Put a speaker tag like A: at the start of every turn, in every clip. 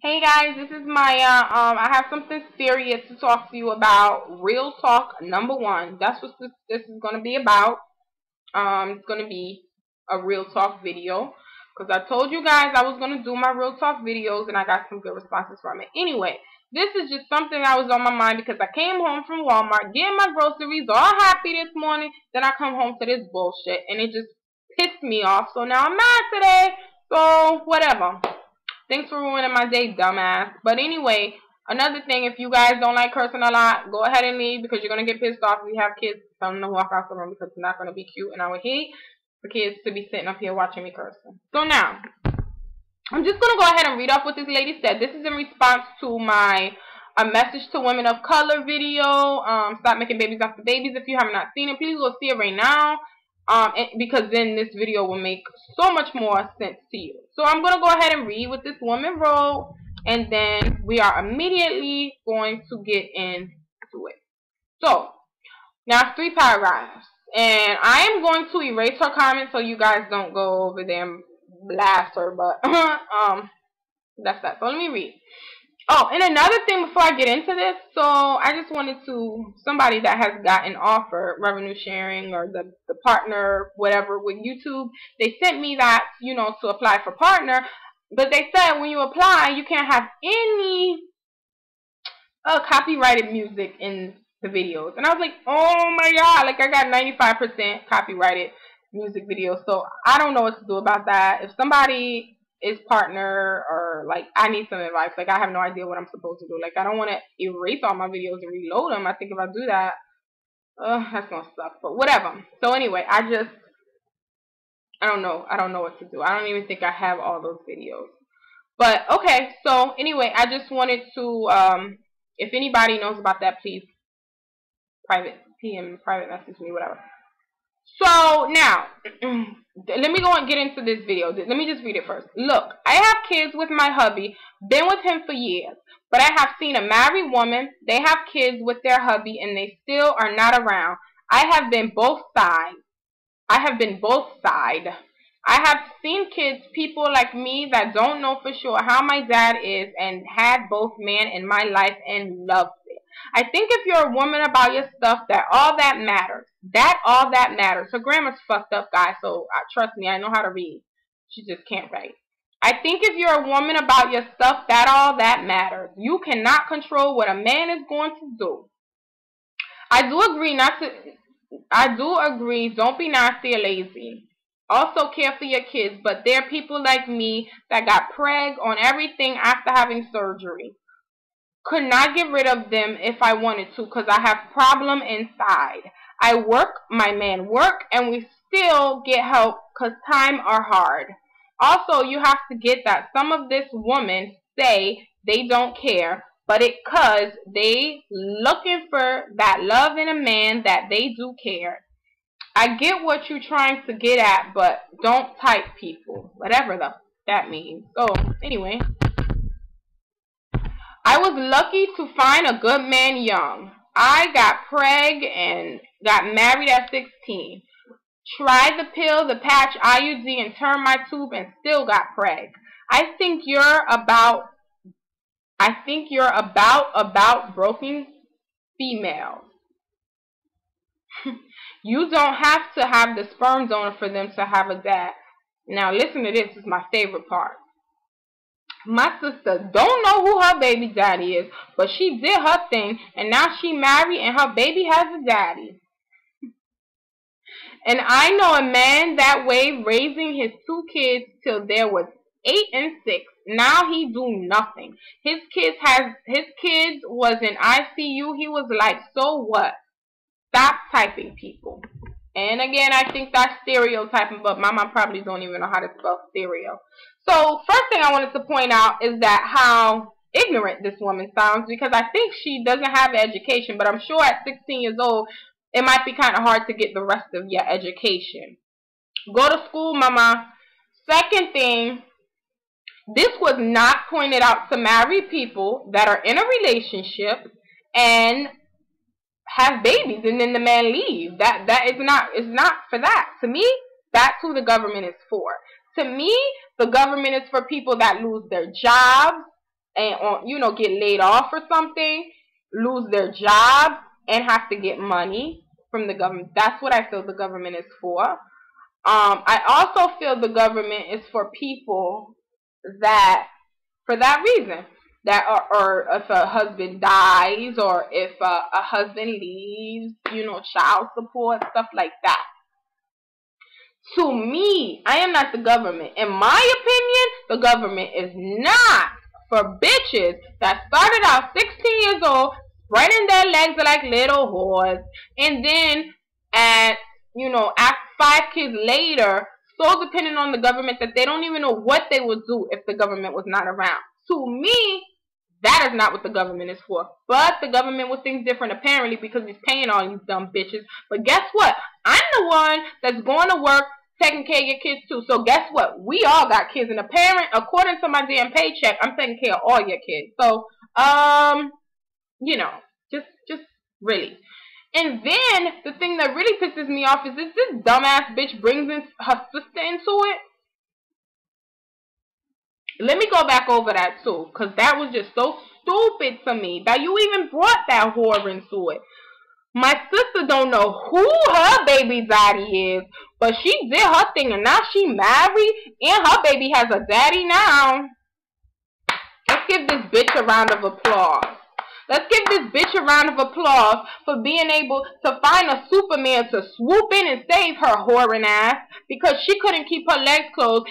A: Hey guys, this is Maya. I have something serious to talk to you about. Real talk number one. That's what this is going to be about. It's going to be a real talk video because I told you guys I was going to do my real talk videos and I got some good responses from it. Anyway, this is just something that was on my mind because I came home from Walmart getting my groceries, all happy this morning. Then I come home to this bullshit and it just pissed me off. So now I'm mad today. So whatever. Thanks for ruining my day, dumbass. But anyway, another thing, if you guys don't like cursing a lot, go ahead and leave because you're going to get pissed off if you have kids. Tell them to walk out the room because it's not going to be cute. And I would hate for kids to be sitting up here watching me cursing. So now, I'm just going to go ahead and read off what this lady said. This is in response to my A Message to Women of Color video. Stop making babies after babies. If you have not seen it, please go see it right now. Because then this video will make so much more sense to you. So I'm going to go ahead and read what this woman wrote, and then we are immediately going to get into it. So, now 3 paragraphs, and I am going to erase her comments so you guys don't go over there and blast her, but that's that. So let me read. Oh, and another thing before I get into this, so I just wanted to, somebody that has gotten offered revenue sharing or the partner, whatever, with YouTube, they sent me that, you know, to apply for partner, but they said when you apply, you can't have any copyrighted music in the videos. And I was like, oh my god, like I got 95% copyrighted music videos, so I don't know what to do about that. If somebody is partner or like I need some advice, like I have no idea what I'm supposed to do. Like I don't want to erase all my videos and reload them. I think if I do that, that's gonna suck, but whatever. So anyway, I don't know what to do. I don't even think I have all those videos, but okay. So anyway, I just wanted to if anybody knows about that, please private message me, whatever. So now, let me go and get into this video. Let me just read it first. Look, I have kids with my hubby, been with him for years, but I have seen a married woman, they have kids with their hubby, and they still are not around. I have been both sides. I have seen kids, people like me that don't know for sure how my dad is and had both men in my life and loved it. I think if you're a woman about your stuff, that all that matters. All that matters. Her grammar's fucked up, guys, so trust me, I know how to read. She just can't write. I think if you're a woman about your stuff, that all that matters. You cannot control what a man is going to do. I do agree, don't be nasty or lazy. Also care for your kids, but there are people like me that got preg on everything after having surgery. Could not get rid of them if I wanted to because I have problem inside. I work, my man work, and we still get help because times are hard. Also, you have to get that some of this women say they don't care, but it cause they looking for that love in a man that they do care. I get what you're trying to get at, but don't type people. Whatever that means. So, anyway. I was lucky to find a good man young. I got preg and got married at 16. Tried the pill, the patch, IUD, and turned my tube and still got preg. I think you're about broken females. You don't have to have the sperm donor for them to have a dad. Now listen to this, this is my favorite part. My sister don't know who her baby daddy is, but she did her thing, and now she married and her baby has a daddy. And I know a man that way raising his 2 kids till there was 8 and 6. Now he do nothing. His kids was in ICU. He was like, so what? Stop typing, people. And again, I think that's stereotyping, but my mom probably don't even know how to spell stereo. So, first thing I wanted to point out is that how ignorant this woman sounds, because I think she doesn't have education, but I'm sure at 16 years old, it might be kind of hard to get the rest of your education. Go to school, mama. Second thing, this was not pointed out to married people that are in a relationship and have babies and then the man leave. That is not for that. To me, that's who the government is for. To me, the government is for people that lose their jobs, and get laid off or something, lose their job, and have to get money from the government. That's what I feel the government is for. I also feel the government is for people that, for that reason, that or if a husband dies, or if a husband leaves, child support, stuff like that. To me, I am not the government. In my opinion, the government is not for bitches that started out 16 years old, spreading their legs like little whores, and then after 5 kids later, so dependent on the government that they don't even know what they would do if the government was not around. To me, that is not what the government is for. But the government will think different apparently because he's paying all you dumb bitches. But guess what? I'm the one that's going to work taking care of your kids too. So guess what? We all got kids. And a parent, according to my damn paycheck, I'm taking care of all your kids. So, just really. And then the thing that really pisses me off is this dumbass bitch brings in her sister into it. Let me go back over that too, because that was just so stupid to me that you even brought that whore into it. My sister don't know who her baby daddy is, but she did her thing and now she married and her baby has a daddy now. Let's give this bitch a round of applause. Let's give this bitch a round of applause for being able to find a Superman to swoop in and save her whoring ass because she couldn't keep her legs closed.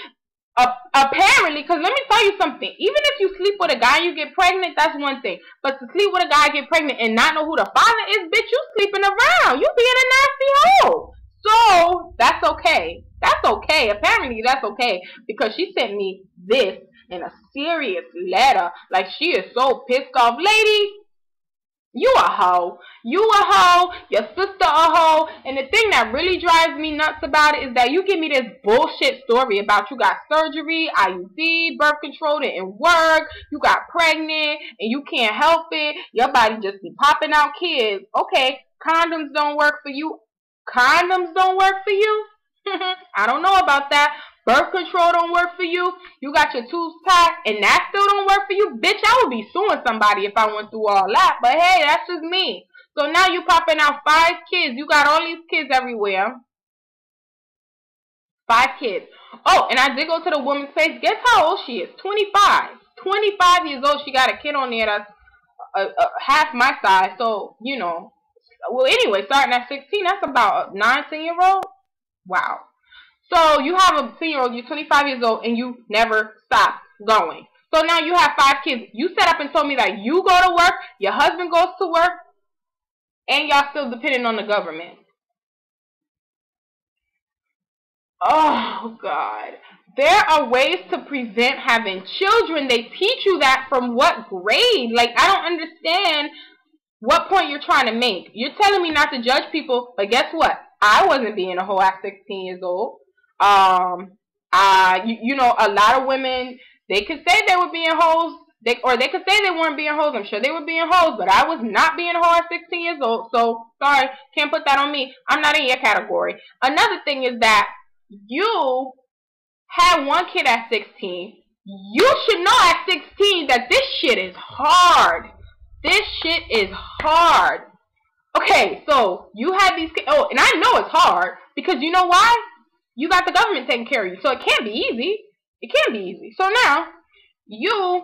A: Apparently, because let me tell you something. Even if you sleep with a guy and you get pregnant, that's one thing. But to sleep with a guy, get pregnant, and not know who the father is, bitch, you sleeping around. You being a nasty hoe. So, that's okay. That's okay. Apparently, that's okay. Because she sent me this in a serious letter. Like, she is so pissed off. Lady, you a hoe. You a hoe. Your sister a hoe. And the thing that really drives me nuts about it is that you give me this bullshit story about you got surgery, IUD, birth control, didn't work, you got pregnant, and you can't help it. Your body just be popping out kids. Okay, condoms don't work for you. Condoms don't work for you? I don't know about that. Birth control don't work for you. You got your tubes tied and that still don't work for you. Bitch, I would be suing somebody if I went through all that. But hey, that's just me. So now you popping out 5 kids. You got all these kids everywhere. 5 kids. Oh, and I did go to the woman's page. Guess how old she is? 25. 25 years old. She got a kid on there that's half my size. So, Well, anyway, starting at 16, that's about a 9-10-year-old. Wow. So you have a 10-year-old, you're 25 years old, and you never stop going. So now you have 5 kids. You set up and told me that you go to work, your husband goes to work, and y'all still dependent on the government. Oh, God. There are ways to prevent having children. They teach you that from what grade? Like, I don't understand what point you're trying to make. You're telling me not to judge people, but guess what? I wasn't being a hoe at 16 years old. A lot of women, they could say they were being hoes, or they could say they weren't being hoes. I'm sure they were being hoes, but I was not being a hoe at 16 years old. So, sorry, can't put that on me. I'm not in your category. Another thing is that you had 1 kid at 16. You should know at 16 that this shit is hard. This shit is hard. Okay, so you have these kids. Oh, and I know it's hard because you know why? You got the government taking care of you. So it can't be easy. It can't be easy. So now, you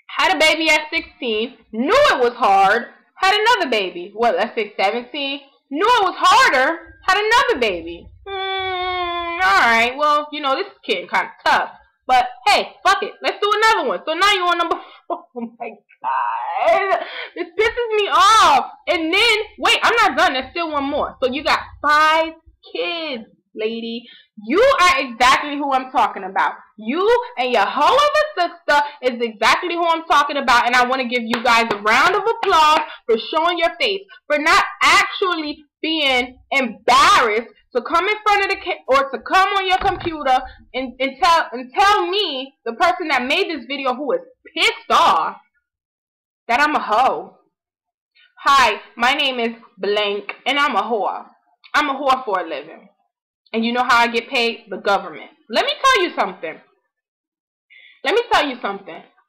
A: had a baby at 16, knew it was hard, had another baby. What, let's say 17, knew it was harder, had another baby. Alright, well, this is getting kind of tough. But, hey, fuck it. Let's do another one. So now you're on number 4. Oh, my God. This pisses me off. And then, wait, I'm not done. There's still one more. So you got 5 kids, lady. You are exactly who I'm talking about. You and your hoe of a sister is exactly who I'm talking about. And I want to give you guys a round of applause for showing your face. For not actually being embarrassed to come in front of the or to come on your computer and tell me, the person that made this video who is pissed off, that I'm a hoe. Hi, my name is blank and I'm a whore. I'm a whore for a living. And you know how I get paid? The government. Let me tell you something.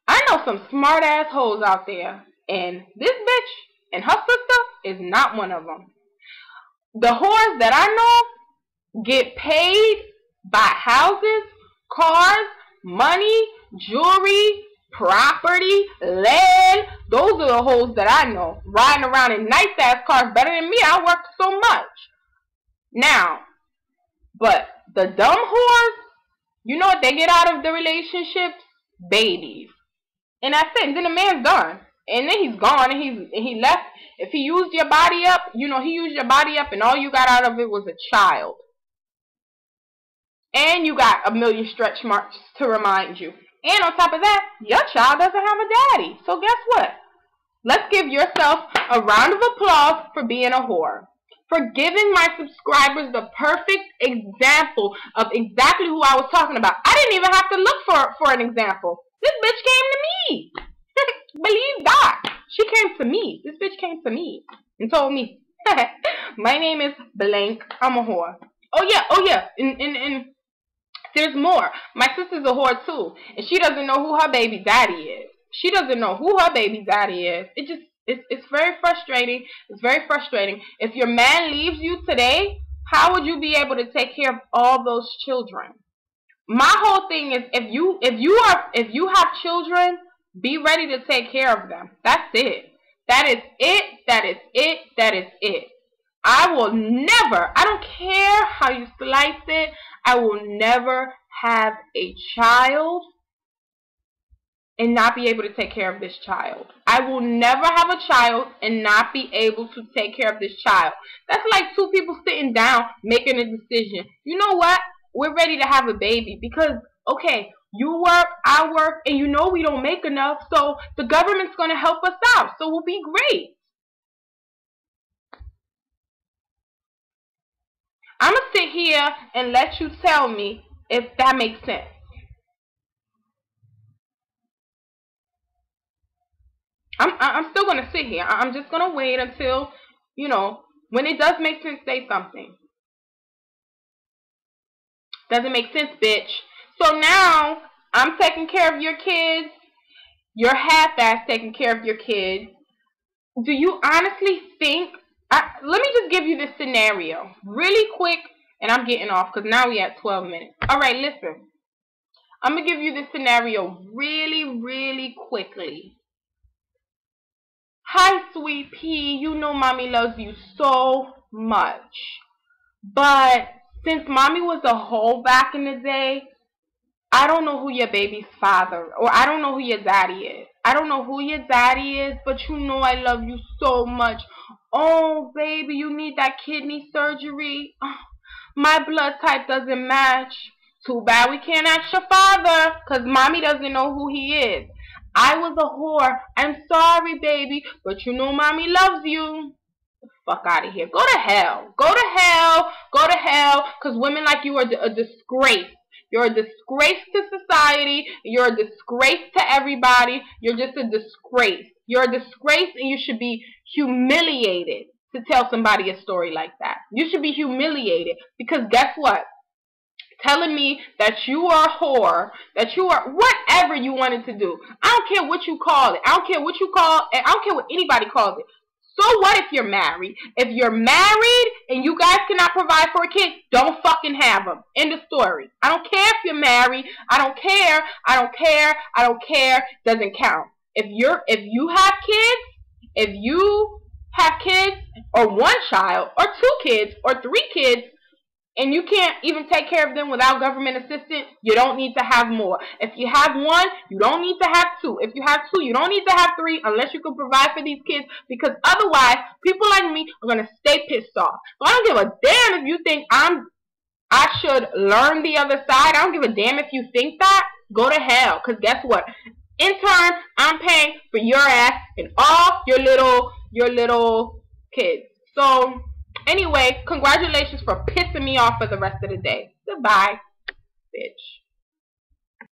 A: I know some smart assholes out there, and this bitch and her sister is not one of them. The whores that I know get paid by houses, cars, money, jewelry, property, land. Those are the hoes that I know. Riding around in nice ass cars better than me. I work so much. Now, but the dumb whores, you know what they get out of the relationships? Babies. And that's it. And then the man's done. And then he's gone and he left. If he used your body up, you know, he used your body up and all you got out of it was a child. And you got a million stretch marks to remind you. And on top of that, your child doesn't have a daddy. So guess what? Let's give yourself a round of applause for being a whore. For giving my subscribers the perfect example of exactly who I was talking about. I didn't even have to look for an example. This bitch came to me. Believe that. She came to me. This bitch came to me and told me, my name is blank. I'm a whore. Oh yeah. And there's more. My sister's a whore too. And she doesn't know who her baby daddy is. She doesn't know who her baby daddy is. It's very frustrating. It's very frustrating. If your man leaves you today, how would you be able to take care of all those children? My whole thing is if you have children, be ready to take care of them. That's it. That is it. That is it. That is it. I will never, I don't care how you slice it, I will never have a child and not be able to take care of this child. I will never have a child and not be able to take care of this child. That's like two people sitting down making a decision. You know what? We're ready to have a baby because, okay, you work, I work, and you know we don't make enough, so the government's going to help us out, so we'll be great. I'm going to sit here and let you tell me if that makes sense. I'm still going to sit here. I'm just going to wait until, you know, when it does make sense, say something. Doesn't make sense, bitch. So now, I'm taking care of your kids. You're half-ass taking care of your kids. Do you honestly think... let me just give you this scenario. Really quick, and I'm getting off because now we at 12 minutes. Alright, listen. I'm going to give you this scenario really, really quickly. Hi, sweet pea. You know mommy loves you so much. But since mommy was a hoe back in the day, I don't know who your baby's father, or I don't know who your daddy is. I don't know who your daddy is, but you know I love you so much. Oh, baby, you need that kidney surgery. My blood type doesn't match. Too bad we can't ask your father, because mommy doesn't know who he is. I was a whore. I'm sorry, baby, but you know mommy loves you. Fuck out of here. Go to hell. Go to hell. Go to hell, because women like you are a disgrace. You're a disgrace to society. You're a disgrace to everybody. You're just a disgrace. You're a disgrace, and you should be humiliated to tell somebody a story like that. You should be humiliated, because guess what? Telling me that you are a whore, that you are whatever you wanted to do. I don't care what you call it. I don't care what you call it. I don't care what anybody calls it. So what if you're married? If you're married and you guys cannot provide for a kid, don't fucking have them. End of story. I don't care if you're married. I don't care. I don't care. I don't care. Doesn't count. If you have kids, or one child, or 2 kids, or 3 kids, and you can't even take care of them without government assistance, you don't need to have more. If you have 1, you don't need to have 2. If you have 2, you don't need to have 3 unless you can provide for these kids, because otherwise, people like me are going to stay pissed off. So I don't give a damn if you think I should learn the other side. I don't give a damn if you think that. Go to hell, because guess what? In turn, I'm paying for your ass and all your little kids. So anyway, congratulations for pissing me off for the rest of the day. Goodbye, bitch.